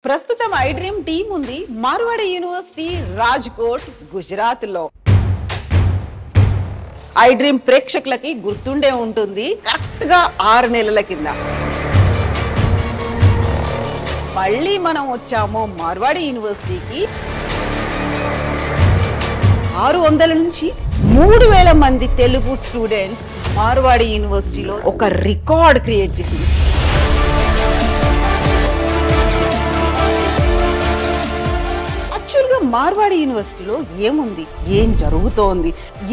ప్రస్తుతం I dream team ఉంది Marwadi university Rajkot Gujarat లో. ఐ డ్రీమ్ ప్రేక్షకులకి గుర్తుండే ఉంటుంది, కరెక్ట్ గా 6 నెలల కింద మళ్ళీ మనం వచ్చాము మార్వాడి యూనివర్సిటీకి. 600 నుంచి 3000 మంది తెలుగు స్టూడెంట్స్ మార్వాడి యూనివర్సిటీలో ఒక రికార్డ్ క్రియేట్ చేసింది. మార్వాడి యూనివర్సిటీలో ఏముంది, ఏం జరుగుతోంది,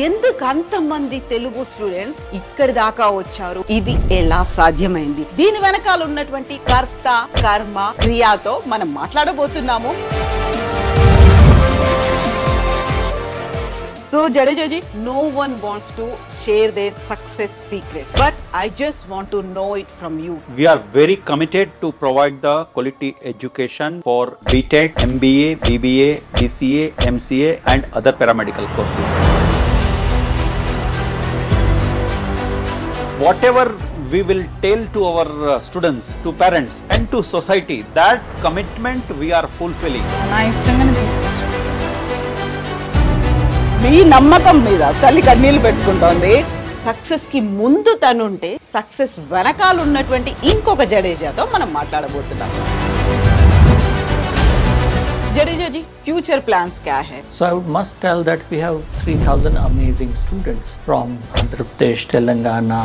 ఎందుకు అంతమంది తెలుగు స్టూడెంట్స్ ఇక్కడి దాకా వచ్చారు, ఇది ఎలా సాధ్యమైంది, దీని వెనకాల ఉన్నటువంటి కర్త కర్మ క్రియాతో మనం మాట్లాడబోతున్నాము. So Jadeja ji, no one wants to share their success secret, but I just want to know it from you. We are very committed to provide the quality education for BTech, MBA, BBA, BCA, MCA and other paramedical courses. Whatever we will tell to our students, to parents and to society, that commitment we are fulfilling. నా ఇష్టంగానే తీసుకొచ్చు. మీ నమ్మకం మీద తల్లి కన్నీళ్లు పెట్టుకుంటోంది. Success కి ముందు తనుంటే success వెనకాల ఉన్నటువంటి ఇంకొక జడేజాతో మనం మాట్లాడబోతున్నాం. జడేజా जी, फ्यूचर प्लान्स क्या है? So I must tell that we have 3,000 amazing students from Andhra Pradesh, Telangana.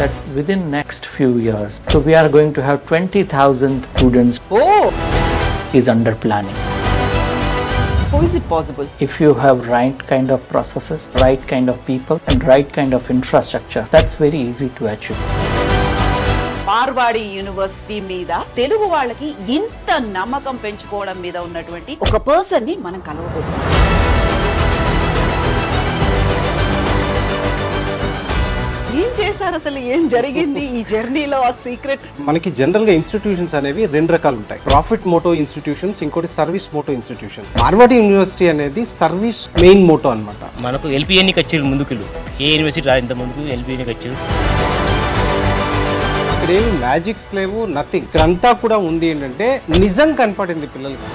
That within next few years, so we are going to have 20,000 students. Oh, is under planning. How is it possible? If you have right kind of processes, right kind of people and right kind of infrastructure, that's very easy to achieve. Marwadi University మీద తెలుగు వాళ్ళకి ఇంత నమ్మకం పెంచుకోవడం మీద ఉన్నటువంటి ఒక person ని మనం కలవబోతున్నాం. ఏం చేశారు అసలు, ఏం జరిగింది ఈ జర్నీలో, ఆ సీక్రెట్? మనకి జనరల్ గా ఇన్స్టిట్యూషన్స్ అనేవి 2 రకాలు ఉంటాయి. ప్రాఫిట్ మోటో ఇన్స్టిట్యూషన్స్, ఇంకోటి service motto institution. Marwadi University అనేది సర్వీస్ మెయిన్ మోటో అన్నమాట. మనకు ఎల్పిఎన్ వచ్చారు ముందుకు, ఏ యూనివర్సిటీ రాంత ముందుకు ఎల్పిఎన్ వచ్చారు. ఇక్కడ ఏమి మ్యాజిక్స్ లేవు, నథింగ్. ఇక్కడంతా కూడా ఉంది ఏంటంటే నిజం కనపడింది పిల్లలకి.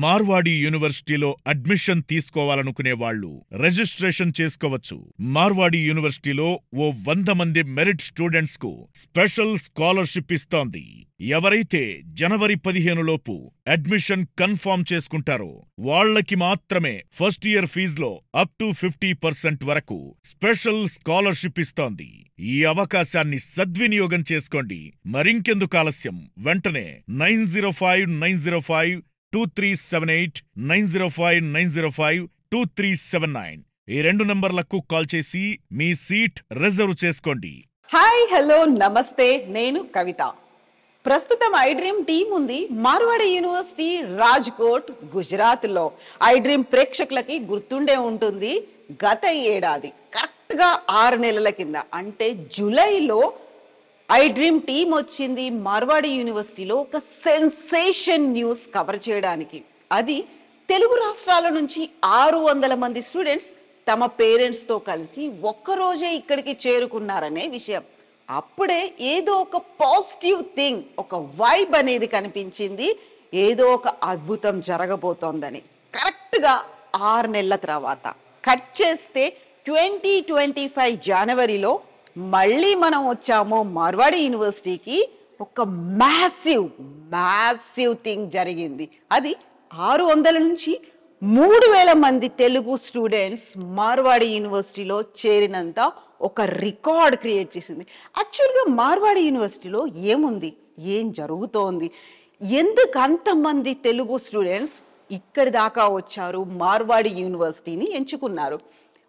మార్వాడి యూనివర్సిటీలో అడ్మిషన్ తీసుకోవాలనుకునే వాళ్ళు రిజిస్ట్రేషన్ చేసుకోవచ్చు. మార్వాడి యూనివర్సిటీలో ఓ 100 మంది మెరిట్ స్టూడెంట్స్ కు స్పెషల్ స్కాలర్షిప్ ఇస్తోంది. ఎవరైతే జనవరి 15 లోపు అడ్మిషన్ కన్ఫర్మ్ చేసుకుంటారో వాళ్లకి మాత్రమే ఫస్ట్ ఇయర్ ఫీజులో అప్ టు 50% వరకు స్పెషల్ స్కాలర్షిప్ ఇస్తోంది. ఈ అవకాశాన్ని సద్వినియోగం చేసుకోండి. మరింకెందుకు ఆలస్యం, వెంటనే 905905 2378 905 905 2379 ఈ 2 నంబర్లకు కాల్ చేసి మీ సీట్ రిజర్వ్ చేసుకోండి. హాయ్, హలో, నమస్తే, నేను కవిత. ప్రస్తుతం ఐ డ్రీమ్ టీమ్ ఉంది మార్వాడి యూనివర్సిటీ రాజ్కోట్ గుజరాత్ లో. ఐ డ్రీమ్ ప్రేక్షకులకి గుర్తుండే ఉంటుంది, గత ఏడాది కరెక్ట్ గా 6 నెలల కింద అంటే జూలైలో ఐ డ్రీమ్ టీమ్ వచ్చింది మార్వాడి యూనివర్సిటీలో ఒక సెన్సేషన్ న్యూస్ కవర్ చేయడానికి. అది తెలుగు రాష్ట్రాల నుంచి 600 మంది స్టూడెంట్స్ తమ పేరెంట్స్తో కలిసి ఒక్కరోజే ఇక్కడికి చేరుకున్నారనే విషయం. అప్పుడే ఏదో ఒక పాజిటివ్ థింగ్, ఒక వైబ్ అనేది కనిపించింది, ఏదో ఒక అద్భుతం జరగబోతోందని. కరెక్ట్గా 6 నెలల తర్వాత కట్ చేస్తే 2025 జనవరిలో మళ్ళీ మనం వచ్చాము మార్వాడి యూనివర్సిటీకి. ఒక మ్యాసివ్ థింగ్ జరిగింది. అది 600 నుంచి 3000 మంది తెలుగు స్టూడెంట్స్ మార్వాడి యూనివర్సిటీలో చేరినంత ఒక రికార్డ్ క్రియేట్ చేసింది. యాక్చువల్గా మార్వాడి యూనివర్సిటీలో ఏముంది, ఏం జరుగుతోంది, ఎందుకు అంతమంది తెలుగు స్టూడెంట్స్ ఇక్కడి దాకా వచ్చారు, మార్వాడి యూనివర్సిటీని ఎంచుకున్నారు,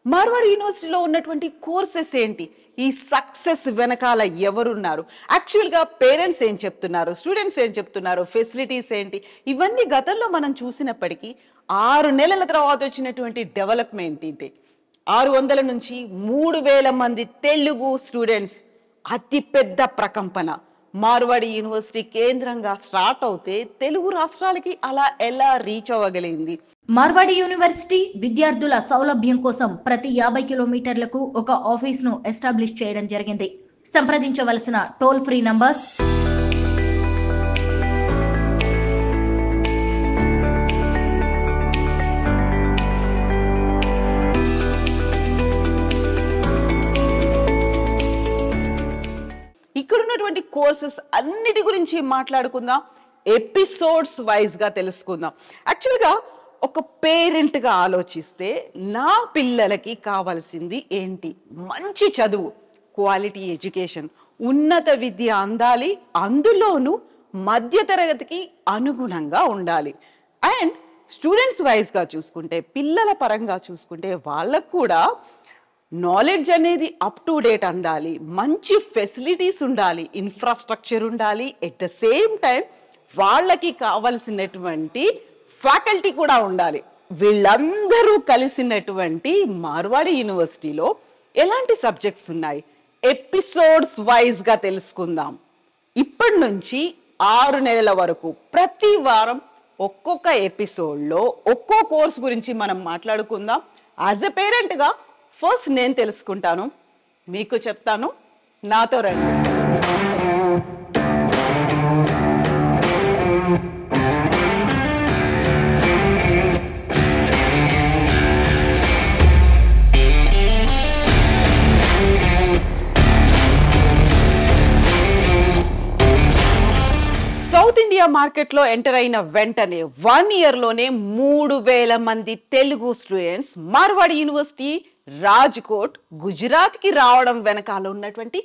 మార్వాడి యూనివర్సిటీలో ఉన్నటువంటి కోర్సెస్ ఏంటి, ఈ సక్సెస్ వెనకాల ఎవరున్నారు, యాక్చువల్గా పేరెంట్స్ ఏం చెప్తున్నారు, స్టూడెంట్స్ ఏం చెప్తున్నారు, ఫెసిలిటీస్ ఏంటి, ఇవన్నీ గతంలో మనం చూసినప్పటికీ 6 నెలల తర్వాత వచ్చినటువంటి డెవలప్మెంట్ ఏంటి. 600 నుంచి 3000 మంది తెలుగు స్టూడెంట్స్, అతిపెద్ద ప్రకంపన. మార్వాడి యూనివర్సిటీ కేంద్రంగా స్టార్ట్ అవుతే తెలుగు రాష్ట్రాలకి అలా ఎలా రీచ్ అవ్వగలిగింది? మార్వాడి యూనివర్సిటీ విద్యార్థుల సౌలభ్యం కోసం ప్రతి 50 కిలోమీటర్లకు ఒక ఆఫీస్ను ఎస్టాబ్లిష్ చేయడం జరిగింది. సంప్రదించవలసిన టోల్ ఫ్రీ నంబర్స్ ఇక్కడ ఉన్నటువంటి కోర్సెస్ అన్నిటి గురించి మాట్లాడుకుందాం, ఎపిసోడ్స్ వైజ్ గా తెలుసుకుందాం. యాక్చువల్గా ఒక పేరెంట్ గా ఆలోచిస్తే నా పిల్లలకి కావాల్సింది ఏంటి? మంచి చదువు, క్వాలిటీ ఎడ్యుకేషన్, ఉన్నత విద్య అందాలి, అందులోనూ మధ్యతరగతికి అనుగుణంగా ఉండాలి. అండ్ స్టూడెంట్స్ వైజ్ గా చూసుకుంటే, పిల్లల పరంగా చూసుకుంటే వాళ్ళకు కూడా నాలెడ్జ్ అనేది అప్ టు డేట్ అందాలి, మంచి ఫెసిలిటీస్ ఉండాలి, ఇన్ఫ్రాస్ట్రక్చర్ ఉండాలి, ఎట్ ద సేమ్ టైం వాళ్ళకి కావలసినటువంటి ఫ్యాకల్టీ కూడా ఉండాలి. వీళ్ళందరూ కలిసినటువంటి మార్వాడి యూనివర్సిటీలో ఎలాంటి సబ్జెక్ట్స్ ఉన్నాయి ఎపిసోడ్స్ వైజ్ గా తెలుసుకుందాం. ఇప్పటి నుంచి 6 నెలల వరకు ప్రతి వారం ఒక్కొక్క ఎపిసోడ్లో ఒక్కో కోర్స్ గురించి మనం మాట్లాడుకుందాం. యాజ్ ఎ పేరెంట్గా ఫస్ట్ నేను తెలుసుకుంటాను, మీకు చెప్తాను, నాతో రండి. సౌత్ ఇండియా మార్కెట్లో ఎంటర్ అయిన వెంటనే 1 ఇయర్లోనే 3000 మంది తెలుగు స్టూడెంట్స్ మార్వాడి యూనివర్సిటీ రాజ్కోట్ గుజరాత్కి రావడం వెనకాల ఉన్నటువంటి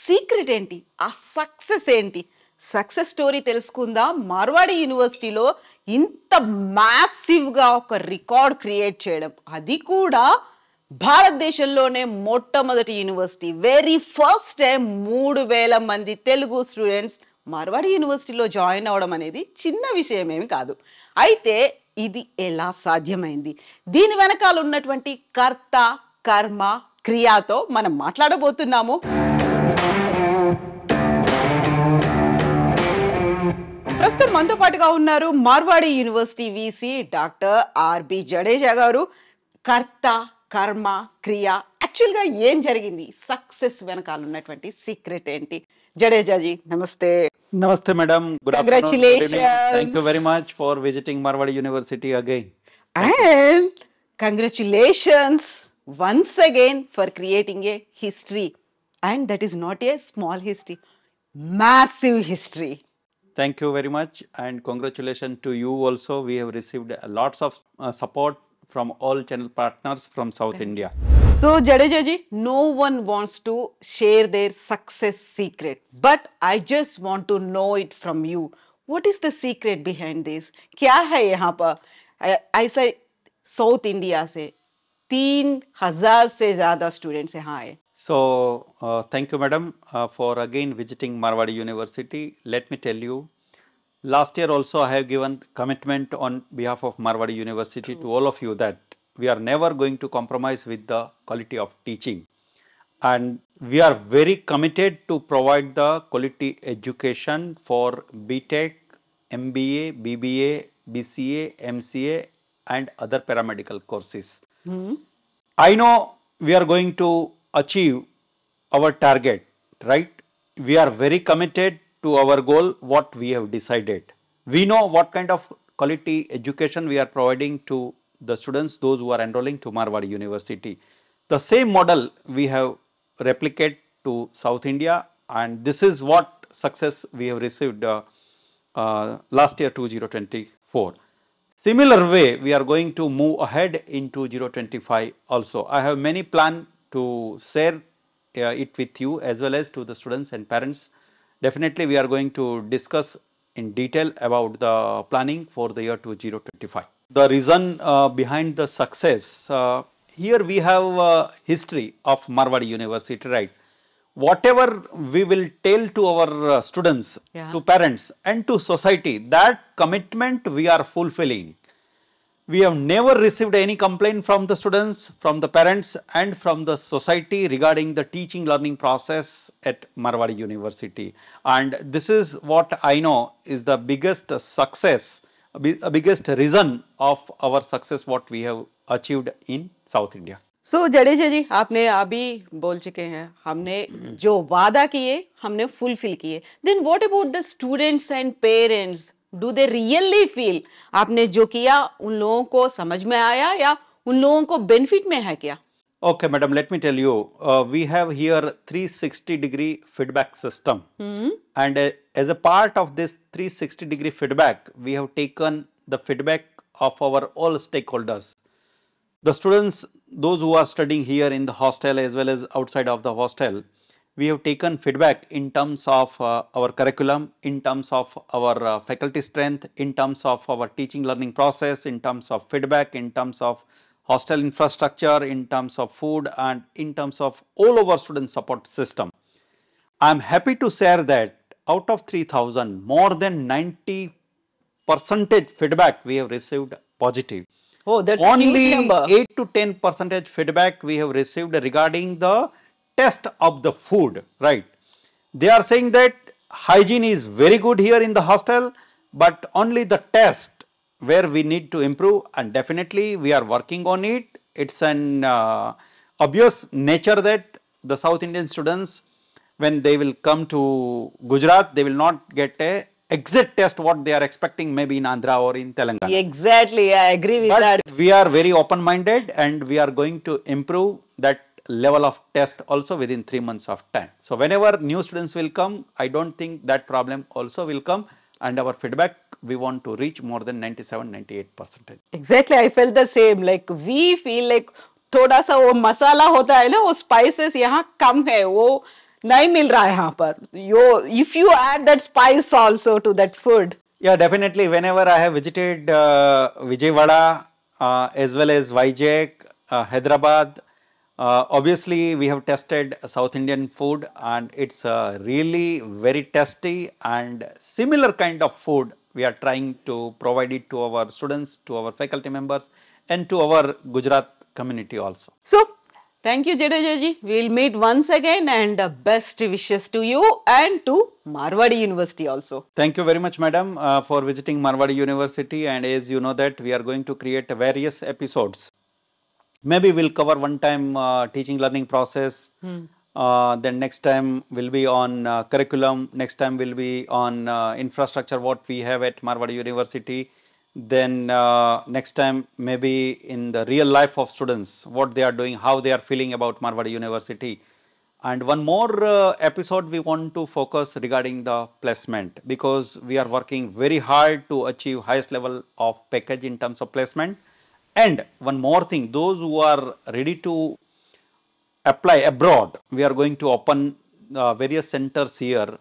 సీక్రెట్ ఏంటి? ఆ సక్సెస్ ఏంటి? సక్సెస్ స్టోరీ తెలుసుకుందాం. మార్వాడి యూనివర్సిటీలో ఇంత మ్యాసివ్గా ఒక రికార్డ్ క్రియేట్ చేయడం, అది కూడా భారతదేశంలోనే మొట్టమొదటి యూనివర్సిటీ. వెరీ ఫస్ట్ టైం 3000 మంది తెలుగు స్టూడెంట్స్ మార్వాడి యూనివర్సిటీలో జాయిన్ అవ్వడం అనేది చిన్న విషయమేమి కాదు. అయితే ఇది ఎలా సాధ్యమైంది? దీని వెనకాల ఉన్నటువంటి కర్త కర్మ క్రియాతో మనం మాట్లాడబోతున్నాము. ప్రస్తుతం మనతో పాటుగా ఉన్నారు Marwadi University VC doctor RB Jadeja గారు. కర్త కర్మ క్రియ, యాక్చువల్గా ఏం జరిగింది, సక్సెస్ వెనకాల ఉన్నటువంటి సీక్రెట్ ఏంటి? జడేజాజీ నమస్తే. Namaste, madam. Good afternoon. Congratulations. Good evening. Thank you very much for visiting Marwadi University again. And congratulations once again for creating a history. And that is not a small history, massive history. Thank you very much, and congratulations to you also. We have received lots of support from all channel partners from South India. So Jadejaji, no one wants to share their success secret, but I just want to know it from you. What is the secret behind this? क्या है यहाँ पर? ऐसा south India से 3000 से ज़्यादा students यहाँ आए. So, thank you, madam, for again visiting Marwadi University. Let me tell you, last year also I have given commitment on behalf of Marwadi University to all of you that we are never going to compromise with the quality of teaching, and we are very committed to provide the quality education for BTech, MBA, BBA, BCA, MCA and other paramedical courses. I know we are going to achieve our target, right? We are very committed to our goal, what we have decided. We know what kind of quality education we are providing to the students, those who are enrolling to Marwadi University. The same model we have replicated to South India, and this is what success we have received last year 2024. Similar way we are going to move ahead in 2025 also. I have many plans to share it with you as well as to the students and parents. Definitely we are going to discuss in detail about the planning for the year 2025. The reason behind the success, here we have history of Marwadi University, right? Whatever we will tell to our students, to parents and to society, that commitment we are fulfilling. We have never received any complaint from the students, from the parents and from the society regarding the teaching learning process at Marwadi University. And this is what I know is the biggest success, biggest reason of our success what we have achieved in South India. सो जडेजा जी, आपने अभी बोल चुके हैं हमने जो वादा किए हमने फुलफिल किए. Then what about the students and parents? Do they really feel आपने जो किया उन लोगों को समझ में आया या उन लोगों को बेनिफिट में है क्या? Okay, madam, let me tell you, we have here 360-degree feedback system. And as a part of this 360-degree feedback, we have taken the feedback of our all stakeholders. The students, those who are studying here in the hostel as well as outside of the hostel, we have taken feedback in terms of our curriculum, in terms of our faculty strength, in terms of our teaching learning process, in terms of feedback, in terms of hostel infrastructure, in terms of food and in terms of all over student support system. I am happy to share that out of 3000, more than 90% feedback we have received positive. Oh, that's Only huge number. 8 to 10% feedback we have received regarding the test of the food, right? They are saying that hygiene is very good here in the hostel, but only the test where we need to improve, and definitely we are working on it. It's an obvious nature that the South Indian students, when they will come to Gujarat, they will not get a exit test what they are expecting maybe in Andhra or in Telangana. Exactly, I agree with But that. we are very open minded and we are going to improve that level of test also within 3 months of time. So whenever new students will come, I don't think that problem also will come, and our feedback we want to reach more than 97-98%. Exactly, I felt the same. Like we feel like थोड़ा सा वो मसाला होता है ना, वो spices यहाँ कम है, वो नहीं मिल रहा है यहाँ पर. If you add that spice also to that food. Yeah, definitely. Whenever I have visited Vijayawada as well as Vizag, Hyderabad, obviously we have tested South Indian food and it's really very tasty, and similar kind of food we are trying to provide it to our students, to our faculty members and to our Gujarat community also. So, thank you Jadeja ji. We will meet once again, and best wishes to you and to Marwadi University also. Thank you very much, madam, for visiting Marwadi University, and as you know that we are going to create various episodes. Maybe we'll cover one time teaching learning process, then next time will be on curriculum, next time will be on infrastructure what we have at Marwadi University, then next time maybe in the real life of students, what they are doing, how they are feeling about Marwadi University. And one more episode we want to focus regarding the placement, because we are working very hard to achieve highest level of package in terms of placement. And one more thing, those who are ready to apply abroad, we are going to open various centers here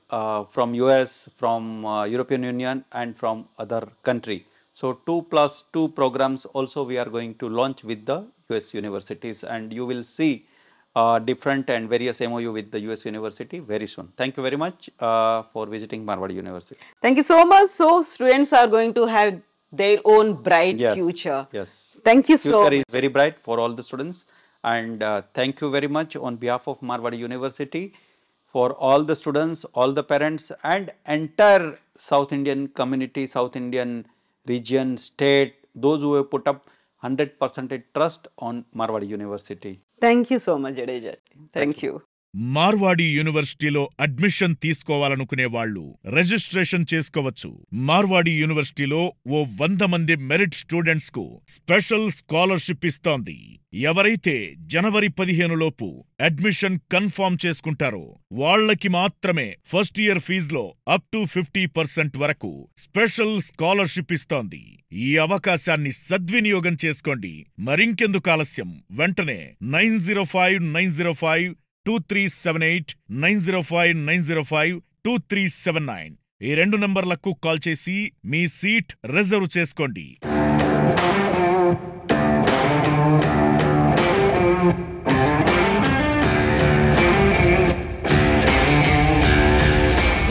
from US, from European Union and from other country. So 2+2 programs also we are going to launch with the US universities, and you will see different and various MOU with the US university very soon. Thank you very much for visiting Marwadi University. Thank you so much. So, students are going to have their own bright future. Yes. Thank you so Future is very bright for all the students, and thank you very much on behalf of Marwadi University for all the students, all the parents and entire South Indian community, South Indian region, state, those who have put up 100% trust on Marwadi University. Thank you so much, Jadeja. Thank you. Marwadi యూనివర్సిటీలో అడ్మిషన్ తీసుకోవాలనుకునే వాళ్ళు registration చేసుకోవచ్చు. మార్వాడి యూనివర్సిటీలో ఓ 100 మంది merit students కు special scholarship ఇస్తోంది. ఎవరైతే జనవరి 15 లోపు అడ్మిషన్ కన్ఫర్మ్ చేసుకుంటారో వాళ్లకి మాత్రమే ఫస్ట్ ఇయర్ ఫీజులో అప్ టు 50% వరకు స్పెషల్ స్కాలర్షిప్ ఇస్తోంది. ఈ అవకాశాన్ని సద్వినియోగం చేసుకోండి. మరింకెందుకు ఆలస్యం, వెంటనే 905 2378 905 905 2379 ఈ 2 నంబర్లకు కాల్ చేసి మీ సీట్ రిజర్వ్ చేసుకోండి.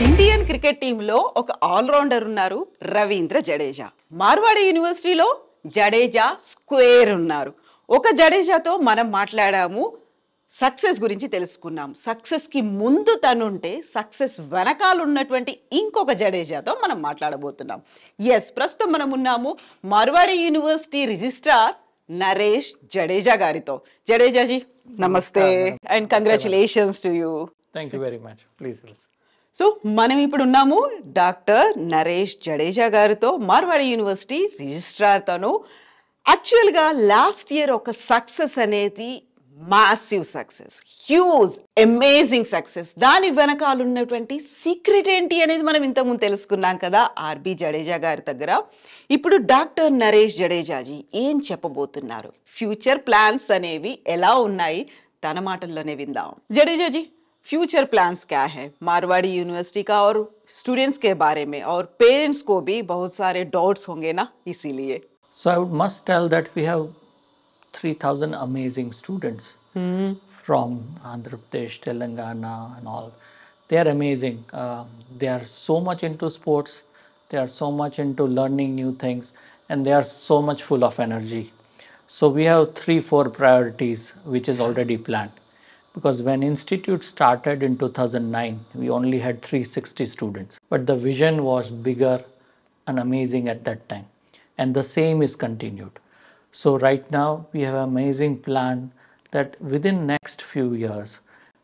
ఇండియన్ క్రికెట్ టీంలో ఒక ఆల్రౌండర్ ఉన్నారు, రవీంద్ర జడేజా. మార్వాడి యూనివర్సిటీలో జడేజా స్క్వేర్ ఉన్నారు. ఒక జడేజాతో మనం మాట్లాడాము, సక్సెస్ గురించి తెలుసుకున్నాం. సక్సెస్కి ముందు తనుంటే సక్సెస్ వెనకాల ఉన్నటువంటి ఇంకొక జడేజాతో మనం మాట్లాడబోతున్నాం. ప్రస్తుతం మనం ఉన్నాము మార్వాడి యూనివర్సిటీ రిజిస్ట్రార్ నరేష్ జడేజా గారితో. జడేజాజీ నమస్తే and congratulations to you. Thank you very much. Please. So మనం ఇప్పుడు ఉన్నాము డాక్టర్ నరేష్ జడేజా గారితో, మార్వాడి యూనివర్సిటీ రిజిస్ట్రార్. తను యాక్చువల్గా లాస్ట్ ఇయర్ ఒక సక్సెస్ అనేది massive success, huge amazing success. దాని వెనకాల ఉన్నటువంటి సీక్రెట్ ఏంటి అనేది మనం ఇంతకుముందు తెలుసుకున్నాం కదా ఆర్బి జడేజా గారి దగ్గర. ఇప్పుడు డాక్టర్ నరేష్ జడేజాజీ ఏం చెప్పబోతున్నారు, ఫ్యూచర్ ప్లాన్స్ అనేవి ఎలా ఉన్నాయి, తన మాటల్లోనే విందాం. జడేజాజీ, फ्यूचर प्लान्स क्या है मारवाड़ी यूनिवर्सिटी का और स्टूडेंट्स के बारे में, और पेरेंट्स को भी बहुत सारे डाउट्स होंगे ना, इसीलिए. So I must tell that we have 3,000 amazing students from Andhra Pradesh, Telangana and all. They are amazing. They are so much into sports. They are so much into learning new things, and they are so much full of energy. So we have 3-4 priorities which is already planned. Because when institute started in 2009, we only had 360 students, but the vision was bigger and amazing at that time, and the same is continued. So right now we have an amazing plan that within next few years,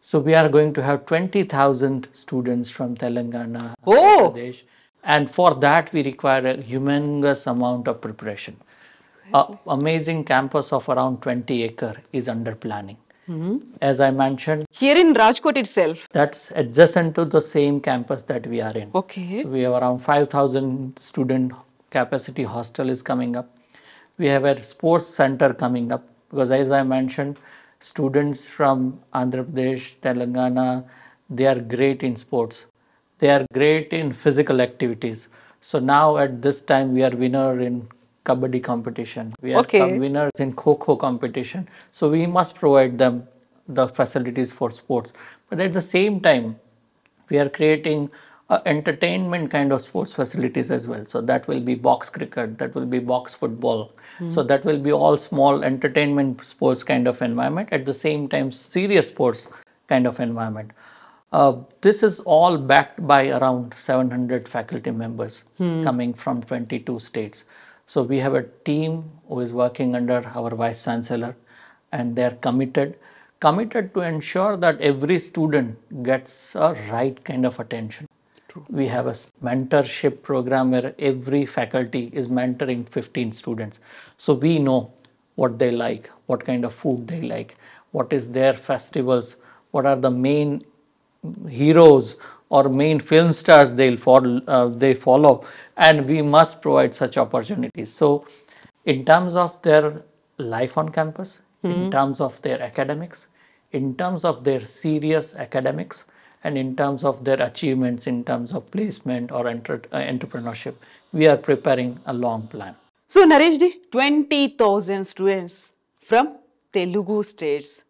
so we are going to have 20,000 students from Telangana, Andhra Pradesh, and for that we require a humongous amount of preparation. Amazing campus of around 20 acre is under planning. As I mentioned, here in Rajkot itself, that's adjacent to the same campus that we are in. Okay. So we have around 5,000 student capacity hostel is coming up. We have a sports center coming up, because as I mentioned, students from Andhra Pradesh, Telangana, they are great in sports. They are great in physical activities. So now at this time we are winner in Kabaddi competition. We are winners in Kho-Kho competition. So we must provide them the facilities for sports. But at the same time, we are creating entertainment kind of sports facilities as well. So that will be box cricket, that will be box football. So that will be all small entertainment sports kind of environment. At the same time, serious sports kind of environment. This is all backed by around 700 faculty members coming from 22 states. So we have a team who is working under our Vice Chancellor, and they are committed to ensure that every student gets a right kind of attention. We have a mentorship program where every faculty is mentoring 15 students. So we know what they like, what kind of food they like, what is their festivals, what are the main heroes or main film stars they follow, and we must provide such opportunities. So in terms of their life on campus, in terms of their academics, in terms of their serious academics, and in terms of their achievements in terms of placement or entrepreneurship, we are preparing a long plan. So Naresh ji, 20,000 students from Telugu states,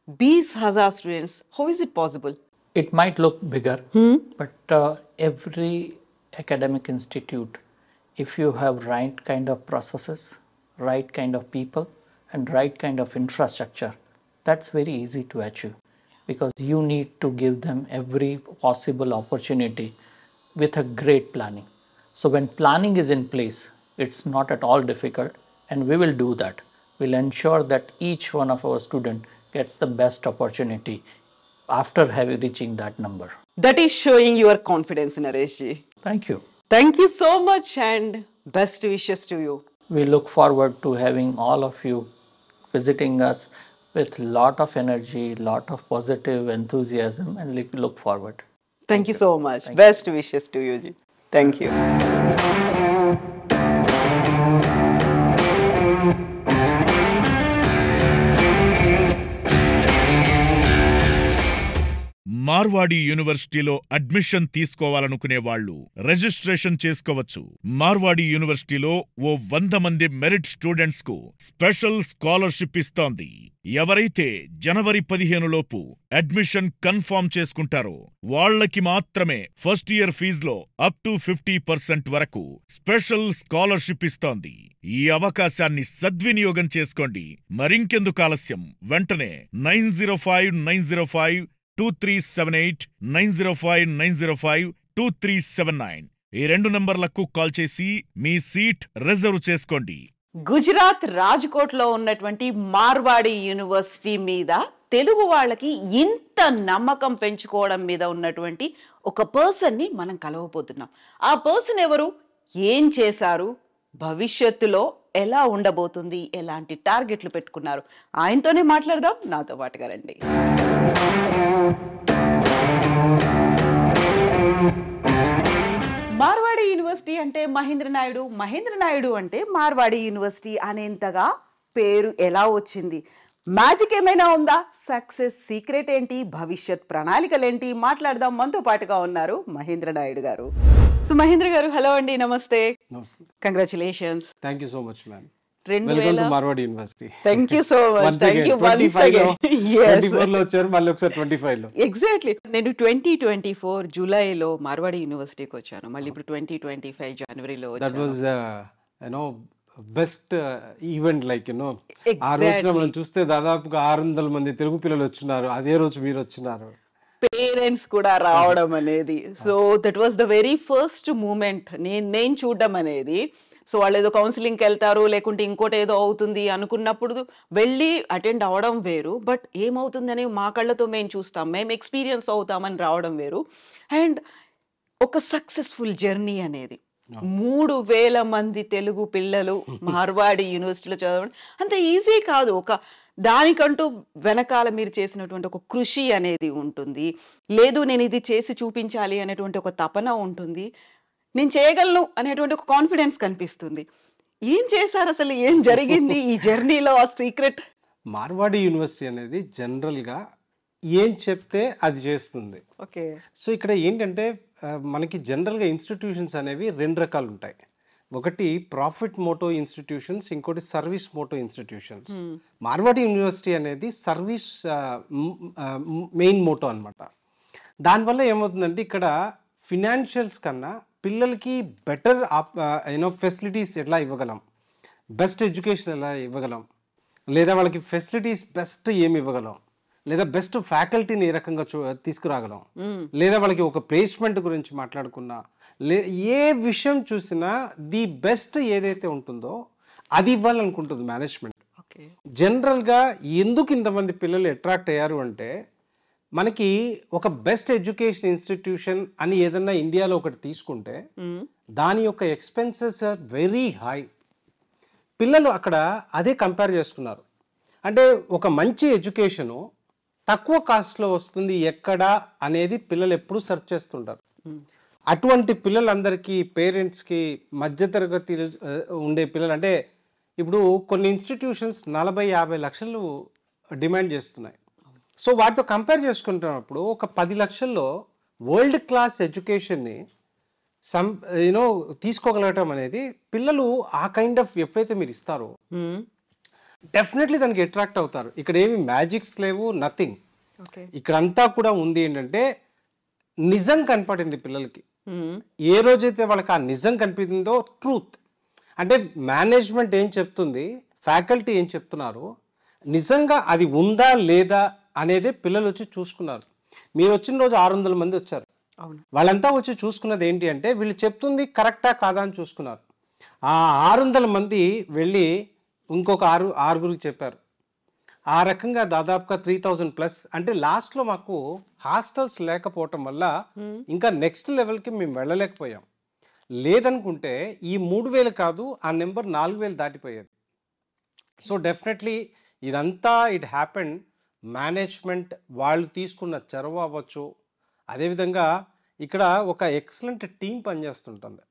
20,000 students, how is it possible? It might look bigger, but every academic institute, if you have right kind of processes, right kind of people, and right kind of infrastructure, that's very easy to achieve, because you need to give them every possible opportunity with a great planning. So when planning is in place, it's not at all difficult, and we will do that. We'll ensure that each one of our student gets the best opportunity after reaching that number. That is showing your confidence, Naresh ji. Thank you. Thank you so much, and best wishes to you. We look forward to having all of you visiting us with lot of energy, lot of positive enthusiasm, and look forward. Thank you so much. Best wishes to you, ji. Thank you. Marwadi Marwadi యూనివర్సిటీలో అడ్మిషన్ తీసుకోవాలనుకునే వాళ్ళు registration చేసుకోవచ్చు. మార్వాడి యూనివర్సిటీలో ఓ 100 మంది merit students కు special scholarship ఇస్తోంది. ఎవరైతే జనవరి 15 లోపు అడ్మిషన్ కన్ఫర్మ్ చేసుకుంటారో వాళ్లకి మాత్రమే ఫస్ట్ ఇయర్ ఫీజులో అప్ టు 50% వరకు స్పెషల్ స్కాలర్షిప్ ఇస్తోంది. ఈ అవకాశాన్ని సద్వినియోగం చేసుకోండి. మరింకెందుకు ఆలస్యం, వెంటనే 9059052378 9059052379 ఈ 2 నంబర్లకు కాల్ చేసి మీ సీట్ రిజర్వ్ చేసుకోండి. గుజరాత్ రాజ్కోట్లో ఉన్నటువంటి మార్వాడి యూనివర్సిటీ మీద తెలుగు వాళ్ళకి ఇంత నమ్మకం పెంచుకోవడం మీద ఉన్నటువంటి ఒక పర్సన్ని మనం కలవబోతున్నాం. ఆ పర్సన్ ఎవరు, ఏం చేశారు, భవిష్యత్తులో ఎలా ఉండబోతుంది, ఎలాంటి టార్గెట్లు పెట్టుకున్నారు, ఆయనతోనే మాట్లాడదాం. నాతో పాటుగా రండి. మార్వాడి యూనివర్సిటీ అంటే మహేంద్ర నాయుడు, మహేంద్ర నాయుడు అంటే మార్వాడి యూనివర్సిటీ అనేంతగా పేరు ఎలా వచ్చింది? మ్యాజిక్ ఏమైనా ఉందా? సక్సెస్ సీక్రెట్ ఏంటి? భవిష్యత్ ప్రణాళికలేంటి? మాట్లాడదాం. మనతో పాటుగా ఉన్నారు మహేంద్ర నాయుడు గారు. సో మహేంద్ర గారు, హలో అండి, నమస్తే. Congratulations. Thank you so much ma'am. 2000 Marwadi University. Thank you so much. Thank you once again. 24 లో వచ్చారు, మళ్ళీ ఒకసారి 25 లో. ఎగ్జాక్ట్లీ. నేను 2024 జూలైలో మార్వాడి యూనివర్సిటీకి వచ్చాను. మళ్ళీ ఇప్పుడు 2025 జనవరిలో that was best event, like ఆ రోజున మనం చూస్తే దాదాపుగా 600 మంది తెలుగు పిల్లలు వచ్చినారు. అదే రోజు మీరు వచ్చినారు, పేరెంట్స్ కూడా రావడం అనేది. So that was the very first moment నేను చూడడం అనేది. సో వాళ్ళు ఏదో కౌన్సిలింగ్కి వెళ్తారు, లేకుంటే ఇంకోటి ఏదో అవుతుంది అనుకున్నప్పుడు వెళ్ళి అటెండ్ అవ్వడం వేరు, బట్ ఏమవుతుందని మా కళ్ళతో మేము చూస్తాం, మేము ఎక్స్పీరియన్స్ అవుతామని రావడం వేరు. అండ్ ఒక సక్సెస్ఫుల్ జర్నీ అనేది 3000 మంది తెలుగు పిల్లలు మార్వాడి యూనివర్సిటీలో చదవడం అంత ఈజీ కాదు. ఒక దానికంటూ వెనకాల మీరు చేసినటువంటి ఒక కృషి అనేది ఉంటుంది. లేదు నేను ఇది చేసి చూపించాలి అనేటువంటి ఒక తపన ఉంటుంది. నేను చేయగలను అనేటువంటి ఒక కాన్ఫిడెన్స్ కనిపిస్తుంది. ఏం చేశారు అసలు? ఏం జరిగింది ఈ జర్నీలో? ఆ సీక్రెట్. మార్వాడి యూనివర్సిటీ అనేది జనరల్గా ఏం చెప్తే అది చేస్తుంది. ఓకే. సో ఇక్కడ ఏంటంటే మనకి జనరల్గా ఇన్స్టిట్యూషన్స్ అనేవి 2 రకాలు ఉంటాయి. ఒకటి ప్రాఫిట్ మోటో ఇన్స్టిట్యూషన్స్, ఇంకోటి service motto institutions. Marwadi University అనేది సర్వీస్ మెయిన్ మోటో అనమాట. దానివల్ల ఏమవుతుందంటే ఇక్కడ ఫినాన్షియల్స్ కన్నా పిల్లలకి బెటర్ ఫెసిలిటీస్ ఎలా ఇవ్వగలం, బెస్ట్ ఎడ్యుకేషన్ ఎలా ఇవ్వగలం, లేదా వాళ్ళకి ఫెసిలిటీస్ బెస్ట్ ఏమి ఇవ్వగలం, లేదా బెస్ట్ ఫ్యాకల్టీని ఏ రకంగా తీసుకురాగలం, లేదా వాళ్ళకి ఒక ప్లేస్మెంట్ గురించి మాట్లాడుకున్నా, ఏ విషయం చూసినా ది బెస్ట్ ఏదైతే ఉంటుందో అది ఇవ్వాలనుకుంటుంది మేనేజ్మెంట్. జనరల్గా ఎందుకు ఇంతమంది పిల్లలు అట్రాక్ట్ అయ్యారు అంటే, మనకి ఒక బెస్ట్ ఎడ్యుకేషన్ ఇన్స్టిట్యూషన్ అని ఏదన్నా ఇండియాలో ఒకటి తీసుకుంటే దాని యొక్క ఎక్స్పెన్సెస్ ఆర్ వెరీ హై. పిల్లలు అక్కడ అదే కంపేర్ చేసుకున్నారు. అంటే ఒక మంచి ఎడ్యుకేషను తక్కువ కాస్ట్లో వస్తుంది ఎక్కడా అనేది పిల్లలు ఎప్పుడు సెర్చ్ చేస్తుంటారు. అటువంటి పిల్లలందరికీ, పేరెంట్స్కి, మధ్యతరగతి ఉండే పిల్లలు, అంటే ఇప్పుడు కొన్ని ఇన్స్టిట్యూషన్స్ 40-50 లక్షలు డిమాండ్ చేస్తున్నాయి. సో వాటితో కంపేర్ చేసుకుంటున్నప్పుడు ఒక 10 లక్షల్లో వరల్డ్ క్లాస్ ఎడ్యుకేషన్ని తీసుకోగలగటం అనేది, పిల్లలు ఆ కైండ్ ఆఫ్ ఎప్పుడైతే మీరు ఇస్తారో డెఫినెట్లీ దానికి అట్రాక్ట్ అవుతారు. ఇక్కడ ఏమి మ్యాజిక్స్ లేవు, నథింగ్. ఇక్కడంతా కూడా ఉంది ఏంటంటే నిజం కనపడింది పిల్లలకి. ఏ రోజైతే వాళ్ళకి ఆ నిజం కనిపించిందో, ట్రూత్ అంటే మేనేజ్మెంట్ ఏం చెప్తుంది, ఫ్యాకల్టీ ఏం చెప్తున్నారు, నిజంగా అది ఉందా లేదా అనేదే పిల్లలు వచ్చి చూసుకున్నారు. మీరు వచ్చిన రోజు 600 మంది వచ్చారు. వాళ్ళంతా వచ్చి చూసుకున్నది ఏంటి అంటే, వీళ్ళు చెప్తుంది కరెక్టా కాదా అని చూసుకున్నారు. ఆ 600 మంది వెళ్ళి ఇంకొక ఆరుగురికి చెప్పారు. ఆ రకంగా దాదాపుగా 3000+. అంటే లాస్ట్లో మాకు హాస్టల్స్ లేకపోవటం వల్ల ఇంకా నెక్స్ట్ లెవెల్కి మేము వెళ్ళలేకపోయాం. లేదనుకుంటే ఈ 3000 కాదు, ఆ నెంబర్ 4000 దాటిపోయేది. సో డెఫినెట్లీ ఇదంతా ఇట్ హ్యాపెండ్ మేనేజ్మెంట్ వాళ్ళు తీసుకున్న చొరవ అవ్వచ్చు. అదేవిధంగా ఇక్కడ ఒక ఎక్సలెంట్ టీం పనిచేస్తుంటుంది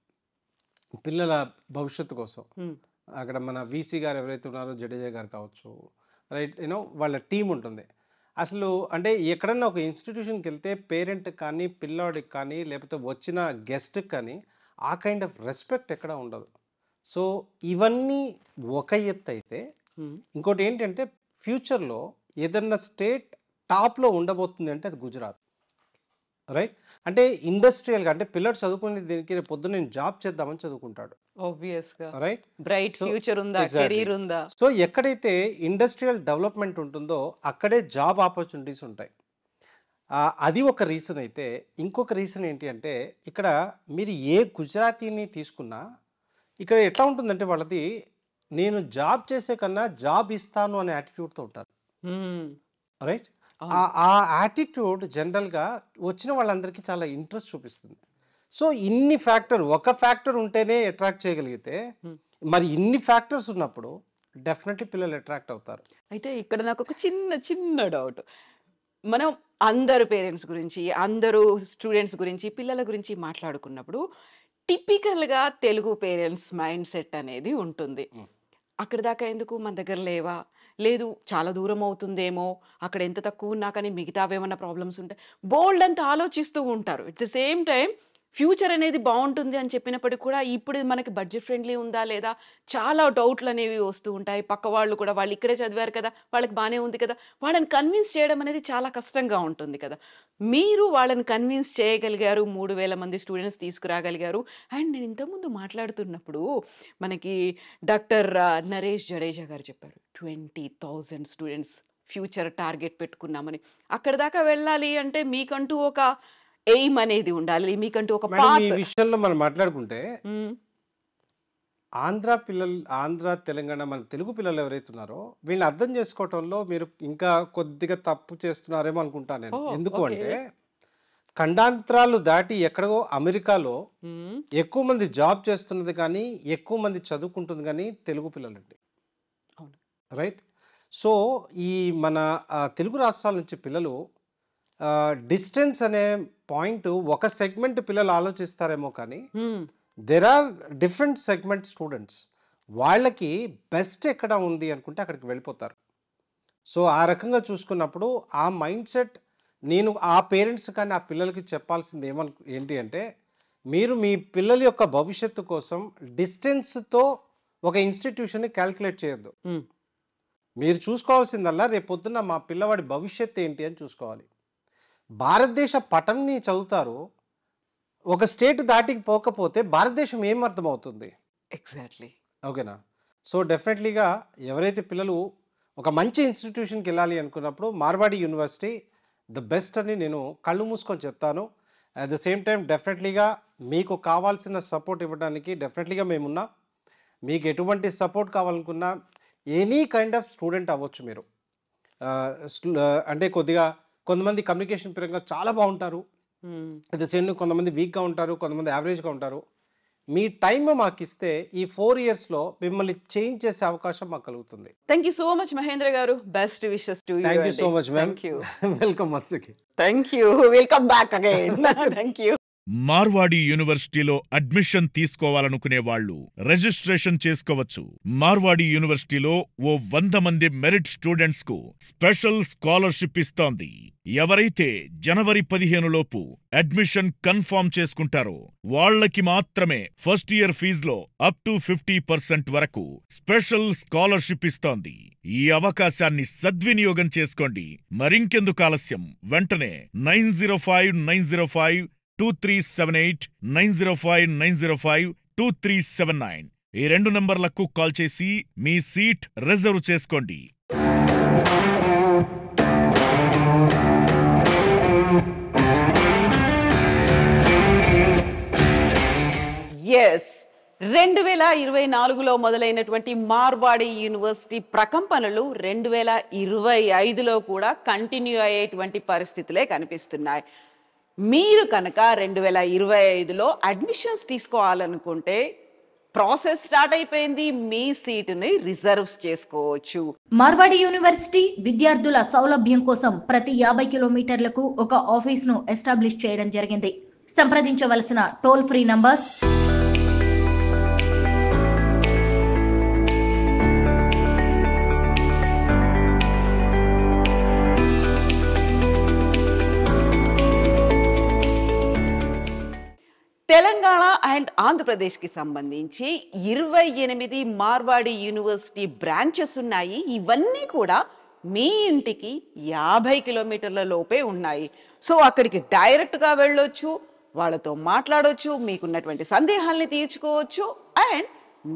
పిల్లల భవిష్యత్తు కోసం. అక్కడ మన వీసీ గారు ఎవరైతే ఉన్నారో, జడేజా గారు కావచ్చు, రైట్, వాళ్ళ టీం ఉంటుంది. అసలు అంటే ఎక్కడన్నా ఒక ఇన్స్టిట్యూషన్కి వెళ్తే పేరెంట్ కానీ పిల్లాడికి కానీ లేకపోతే వచ్చిన గెస్ట్కి కానీ ఆ కైండ్ ఆఫ్ రెస్పెక్ట్ ఎక్కడ ఉండదు. సో ఇవన్నీ ఒక ఎత్తు అయితే, ఇంకోటి ఏంటంటే ఫ్యూచర్లో ఏదన్నా స్టేట్ టాప్లో ఉండబోతుంది అంటే అది గుజరాత్, రైట్? అంటే ఇండస్ట్రియల్గా, అంటే పిల్లడు చదువుకునే దీనికి రేపు పొద్దున్న నేను జాబ్ చేద్దామని చదువుకుంటాడు, ఆబ్వియస్గా రైట్? బ్రైట్ ఫ్యూచర్ ఉందా, కెరీర్ ఉందా. సో ఎక్కడైతే ఇండస్ట్రియల్ డెవలప్మెంట్ ఉంటుందో అక్కడే జాబ్ ఆపర్చునిటీస్ ఉంటాయి. అది ఒక రీజన్ అయితే, ఇంకొక రీజన్ ఏంటి అంటే ఇక్కడ మీరు ఏ గుజరాతీని తీసుకున్నా ఇక్కడ ఎట్లా ఉంటుందంటే వాళ్ళది నేను జాబ్ చేసే కన్నా జాబ్ ఇస్తాను అనే యాటిట్యూడ్తో ఉంటారు, రైట్? ఆ యాటిట్యూడ్ జనరల్గా వచ్చిన వాళ్ళందరికీ చాలా ఇంట్రెస్ట్ చూపిస్తుంది. సో ఇన్ని ఒక ఫ్యాక్టర్ ఉంటేనే అట్రాక్ట్ చేయగలిగితే, మరి ఇన్ని ఫ్యాక్టర్స్ ఉన్నప్పుడు డెఫినెట్లీ పిల్లలు అట్రాక్ట్ అవుతారు. అయితే ఇక్కడ నాకు ఒక చిన్న డౌట్. మనం అందరు పేరెంట్స్ గురించి, అందరూ స్టూడెంట్స్ గురించి, పిల్లల గురించి మాట్లాడుకున్నప్పుడు టిపికల్గా తెలుగు పేరెంట్స్ మైండ్ సెట్ అనేది ఉంటుంది. అక్కడ దాకా ఎందుకు, మన దగ్గర లేవా, లేదు చాలా దూరం అవుతుందేమో, అక్కడ ఎంత తక్కువ ఉన్నా కానీ మిగతావేమన్నా ప్రాబ్లమ్స్ ఉంటాయి, బోల్డ్ అంతా ఆలోచిస్తూ ఉంటారు. At the same time future అనేది బాగుంటుంది అని చెప్పినప్పటికీ కూడా ఇప్పుడు మనకి బడ్జెట్ ఫ్రెండ్లీ ఉందా లేదా చాలా డౌట్లు అనేవి వస్తూ ఉంటాయి. పక్క వాళ్ళు కూడా వాళ్ళు ఇక్కడే చదివారు కదా, వాళ్ళకి బాగానే ఉంది కదా, వాళ్ళని కన్విన్స్ చేయడం అనేది చాలా కష్టంగా ఉంటుంది కదా. మీరు వాళ్ళని కన్విన్స్ చేయగలిగారు, 3000 మంది స్టూడెంట్స్ తీసుకురాగలిగారు. అండ్ నేను ఇంతకుముందు మాట్లాడుతున్నప్పుడు మనకి డాక్టర్ నరేష్ జడేజా గారు చెప్పారు 20,000 స్టూడెంట్స్ ఫ్యూచర్ టార్గెట్ పెట్టుకున్నామని. అక్కడ దాకా వెళ్ళాలి అంటే మీకంటూ ఒక ఎయిమ్ అనేది ఉండాలి, మీకంటూ ఒక మేడం, ఈ విషయంలో మనం మాట్లాడుకుంటే ఆంధ్ర తెలంగాణ మన తెలుగు పిల్లలు ఎవరైతే ఉన్నారో వీళ్ళని అర్థం చేసుకోవటంలో మీరు ఇంకా కొద్దిగా తప్పు చేస్తున్నారేమో అనుకుంటాను నేను. ఎందుకు అంటే ఖండాంతరాలు దాటి ఎక్కడో అమెరికాలో ఎక్కువ మంది జాబ్ చేస్తున్నది కానీ ఎక్కువ మంది చదువుకుంటుంది కానీ తెలుగు పిల్లలండి, రైట్? సో ఈ మన తెలుగు రాష్ట్రాల నుంచి పిల్లలు డిస్టెన్స్ అనే పాయింట్ ఒక సెగ్మెంట్ పిల్లలు ఆలోచిస్తారేమో కానీ there are different segment students, వాళ్ళకి బెస్ట్ ఎక్కడ ఉంది అనుకుంటే అక్కడికి వెళ్ళిపోతారు. సో ఆ రకంగా చూసుకున్నప్పుడు ఆ మైండ్ సెట్ నేను ఆ పేరెంట్స్ కానీ ఆ పిల్లలకి చెప్పాల్సింది ఏంటి అంటే, మీరు మీ పిల్లల యొక్క భవిష్యత్తు కోసం డిస్టెన్స్తో ఒక ఇన్స్టిట్యూషన్ని క్యాల్కులేట్ చేయొద్దు. మీరు చూసుకోవాల్సిందల్లా రేపు పొద్దున్న మా పిల్లవాడి భవిష్యత్తు ఏంటి అని చూసుకోవాలి. భారతదేశ పటంని చదువుతారు, ఒక స్టేట్ దాటికి పోకపోతే భారతదేశం ఏం అర్థమవుతుంది? ఎగ్జాక్ట్లీ, ఓకేనా? సో డెఫినెట్లీగా ఎవరైతే పిల్లలు ఒక మంచి ఇన్స్టిట్యూషన్కి వెళ్ళాలి అనుకున్నప్పుడు మార్వాడి యూనివర్సిటీ ద బెస్ట్ అని నేను కళ్ళు మూసుకొని చెప్తాను. అట్ ద సేమ్ టైం డెఫినెట్లీగా మీకు కావాల్సిన సపోర్ట్ ఇవ్వడానికి డెఫినెట్లీగా మేమున్నాం. మీకు ఎటువంటి సపోర్ట్ కావాలనుకున్నా ఎనీ కైండ్ ఆఫ్ స్టూడెంట్ అవ్వచ్చు మీరు. అంటే కొంతమంది కమ్యూనికేషన్ పరంగా చాలా బాగుంటారు, అట్ ద సేమ్ కొంతమంది వీక్గా ఉంటారు, కొంతమంది యావరేజ్గా ఉంటారు. మీ టైం మాకు ఇస్తే ఈ 4 yearsలో మిమ్మల్ని చేంజ్ చేసే అవకాశం మాకు కలుగుతుంది. Thank you so much Mahendra గారు. Best wishes to you. Thank you so much ma'am. Welcome once again. Thank you. Welcome back again. Thank you. Marwadi యూనివర్సిటీలో అడ్మిషన్ తీసుకోవాలనుకునే వాళ్ళు రిజిస్ట్రేషన్ చేసుకోవచ్చు. మార్వాడి యూనివర్సిటీలో ఓ 100 మంది మెరిట్ స్టూడెంట్స్ కు స్పెషల్ స్కాలర్షిప్ ఇస్తోంది. ఎవరైతే జనవరి 15 లోపు అడ్మిషన్ కన్ఫర్మ్ చేసుకుంటారో వాళ్ళకి మాత్రమే ఫస్ట్ ఇయర్ ఫీజులో అప్ టు 50% వరకు స్పెషల్ స్కాలర్షిప్ ఇస్తోంది. ఈ అవకాశాన్ని సద్వినియోగం చేసుకోండి. మరింకెందుకు ఆలస్యం, వెంటనే 9059052378 9059052379 ఈ 2 నంబర్లకు కాల్ చేసి మీ సీట్ రిజర్వ్ చేసుకోండి. ఎస్, 2024లో మొదలైనటువంటి మార్వాడి యూనివర్సిటీ ప్రకంపనలు 2025లో కూడా కంటిన్యూ అయ్యేటువంటి పరిస్థితులే కనిపిస్తున్నాయి. మీరు కనుక 2025లో అడ్మిషన్స్ తీసుకోవాలనుకుంటే ప్రాసెస్ స్టార్ట్ అయిపోయింది. మీ సీటుని రిజర్వ్ చేసుకోవచ్చు. మార్వాడి యూనివర్సిటీ విద్యార్థుల సౌలభ్యం కోసం ప్రతి 50 కిలోమీటర్లకు ఒక ఆఫీస్ను ఎస్టాబ్లిష్ చేయడం జరిగింది. సంప్రదించవలసిన టోల్ ఫ్రీ నంబర్స్ అండ్ ఆంధ్రప్రదేశ్కి సంబంధించి 28 మార్వాడి యూనివర్సిటీ బ్రాంచెస్ ఉన్నాయి. ఇవన్నీ కూడా మీ ఇంటికి 50 కిలోమీటర్ల లోపే ఉన్నాయి. సో అక్కడికి డైరెక్ట్గా వెళ్ళొచ్చు, వాళ్ళతో మాట్లాడవచ్చు, మీకున్నటువంటి సందేహాల్ని తీర్చుకోవచ్చు. అండ్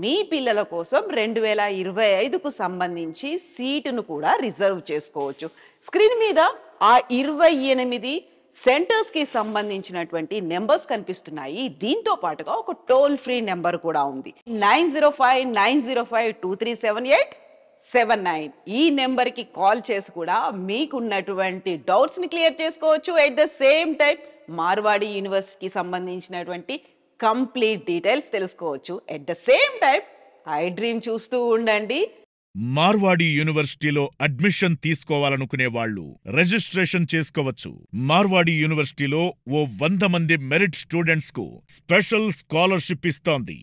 మీ పిల్లల కోసం 2025కు సంబంధించి సీటును కూడా రిజర్వ్ చేసుకోవచ్చు. స్క్రీన్ మీద ఆ 28 సెంటర్స్కి సంబంధించినటువంటి నెంబర్స్ కనిపిస్తున్నాయి. దీంతో పాటుగా ఒక టోల్ ఫ్రీ నెంబర్ కూడా ఉంది. 905905237879. ఈ నెంబర్కి కాల్ చేసి కూడా మీకున్నటువంటి డౌట్స్ని క్లియర్ చేసుకోవచ్చు. At the same time Marwadi యూనివర్సిటీకి సంబంధించినటువంటి కంప్లీట్ డీటెయిల్స్ తెలుసుకోవచ్చు. At the same time iDream చూస్తూ ఉండండి. మార్వాడి యూనివర్సిటీలో అడ్మిషన్ తీసుకోవాలనుకునే వాళ్ళు రిజిస్ట్రేషన్ చేసుకోవచ్చు. మార్వాడి యూనివర్సిటీలో ఓ 100 మంది మెరిట్ స్టూడెంట్స్ కు స్పెషల్ స్కాలర్షిప్ ఇస్తోంది.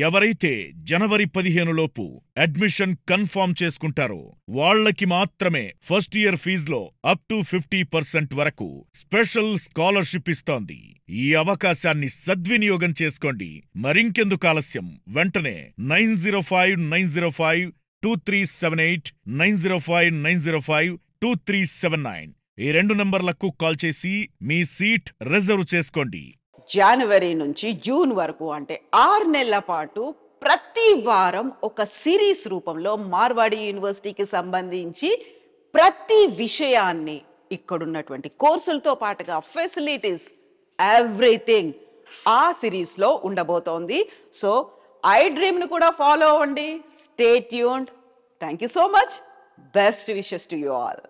ఎవరైతే జనవరి 15 లోపు అడ్మిషన్ కన్ఫర్మ్ చేసుకుంటారో వాళ్లకి మాత్రమే ఫస్ట్ ఇయర్ ఫీజులో అప్ టు 50% వరకు స్పెషల్ స్కాలర్షిప్ ఇస్తోంది. ఈ అవకాశాన్ని సద్వినియోగం చేసుకోండి. మరింకెందుకు ఆలస్యం, వెంటనే 9059052378 9059052379 ఈ 2 నంబర్లకు కాల్ చేసి మీ సీట్ రిజర్వ్ చేసుకోండి. జనవరి నుంచి జూన్ వరకు అంటే 6 నెలల పాటు ప్రతి వారం ఒక సిరీస్ రూపంలో మార్వాడి యూనివర్సిటీకి సంబంధించి ప్రతి విషయాన్ని ఇక్కడున్నటువంటి కోర్సులతో పాటుగా ఫెసిలిటీస్ ఎవ్రీథింగ్ ఆ సిరీస్లో ఉండబోతోంది. సో ఐ డ్రీమ్ను కూడా ఫాలో అవ్వండి. Stay tuned. Thank you so much. Best wishes to you all.